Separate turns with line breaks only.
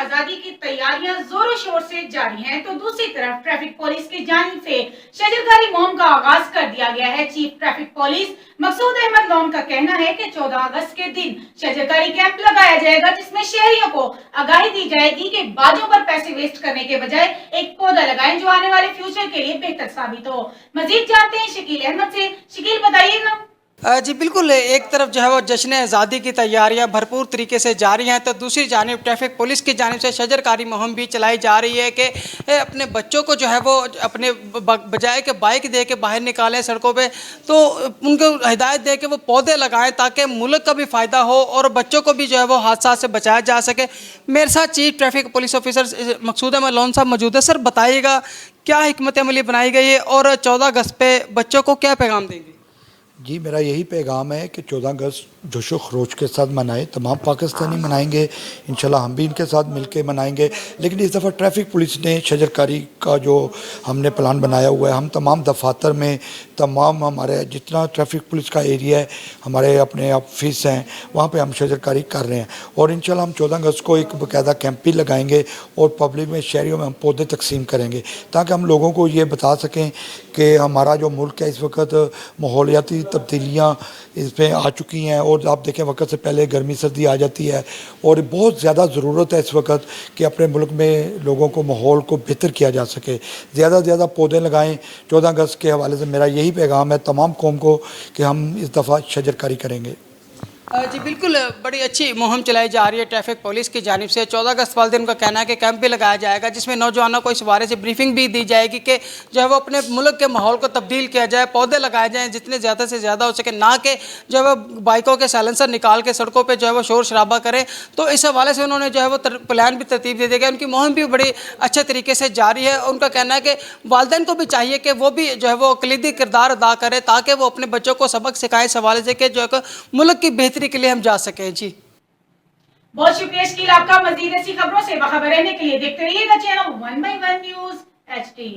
आजादी की तैयारियां जोरों शोर से जारी हैं, तो दूसरी तरफ ट्रैफिक पुलिस की जानिब से शजरकारी मुहिम का आगाज कर दिया गया है। चीफ ट्रैफिक पुलिस मकसूद अहमद लोन का कहना है कि 14 अगस्त के दिन शजरकारी कैंप लगाया जाएगा, जिसमें शहरियों को आगाही दी जाएगी कि बाजों पर पैसे वेस्ट करने के बजाय एक पौधा लगाएं जो आने वाले फ्यूचर के लिए बेहतर साबित हो। मजीद जानते हैं शकील अहमद से। शकील, बताइएगा।
जी बिल्कुल, एक तरफ जो है वो जश्न आज़ादी की तैयारियां भरपूर तरीके से जारी हैं, तो दूसरी जानिब ट्रैफिक पुलिस की जानिब से शजरकारी मुहिम भी चलाई जा रही है कि अपने बच्चों को जो है वो अपने बजाय के बाइक दे के बाहर निकालें सड़कों पे, तो उनको हिदायत दे के वो पौधे लगाएं ताकि मुल्क का भी फ़ायदा हो और बच्चों को भी जो है वो हादसा से बचाया जा सके। मेरे साथ चीफ ट्रैफिक पुलिस ऑफिसर मकसूद अहमद लोन साहब मौजूद है। सर, बताइएगा क्या हिकमत अमली बनाई गई है और 14 अगस्त पे बच्चों को क्या पैगाम देंगे?
जी, मेरा यही पैगाम है कि 14 अगस्त जोशो खरोश के साथ मनाएं। तमाम पाकिस्तानी मनाएंगे, इंशाल्लाह हम भी इनके साथ मिलके मनाएंगे। लेकिन इस दफ़ा ट्रैफिक पुलिस ने शजरकारी का जो हमने प्लान बनाया हुआ है, हम तमाम दफातर में तमाम हमारे जितना ट्रैफिक पुलिस का एरिया है, हमारे अपने ऑफिस हैं, वहाँ पे हम शजरकारी कर रहे हैं। और इंशाल्लाह हम 14 अगस्त को एक बाकायदा कैंप भी लगाएंगे और पब्लिक में, शहरियों में हम पौधे तकसीम करेंगे ताकि हम लोगों को ये बता सकें कि हमारा जो मुल्क है इस वक्त माहौलियाती तब्दीलियाँ इसमें आ चुकी हैं। और आप देखें, वक्त से पहले गर्मी सर्दी आ जाती है और बहुत ज़्यादा ज़रूरत है इस वक्त कि अपने मुल्क में लोगों को माहौल को बेहतर किया जा सके। ज़्यादा से ज़्यादा पौधे लगाएं। 14 अगस्त के हवाले से मेरा यही पैगाम है तमाम कौम को कि हम इस दफ़ा शजरकारी करेंगे।
जी बिल्कुल, बड़ी अच्छी मुहिम चलाई जा रही है ट्रैफिक पुलिस की जानिब से। 14 अगस्त वाले दिन उनका कहना है कि कैंप भी लगाया जाएगा जिसमें नौजवानों को इस बारे से ब्रीफिंग भी दी जाएगी कि जो है वो अपने मुल्क के माहौल को तब्दील किया जाए, पौधे लगाए जाएँ जितने ज़्यादा से ज़्यादा हो सके, ना कि जो है वो बाइकों के साइलेंसर निकाल के सड़कों पर जो है वो शोर शराबा करें। तो इस हवाले से उन्होंने जो है वो प्लान भी तरतीब दे देगा। उनकी मुहिम भी बड़ी अच्छे तरीके से जारी है। उनका कहना है कि वालिदैन को भी चाहिए कि वो भी जो है वो कलीदी किरदार अदा करें ताकि वो अपने बच्चों को सबक सिखाएं इस हवाले से कि जो है मुल्क की बेहतरी के लिए हम जा सकें। जी
बहुत शुक्रिया शकील आपका। मजीद ऐसी खबरों से बाखबर रहने के लिए देखते रहिएगा चैनल 1/1 न्यूज़ HD।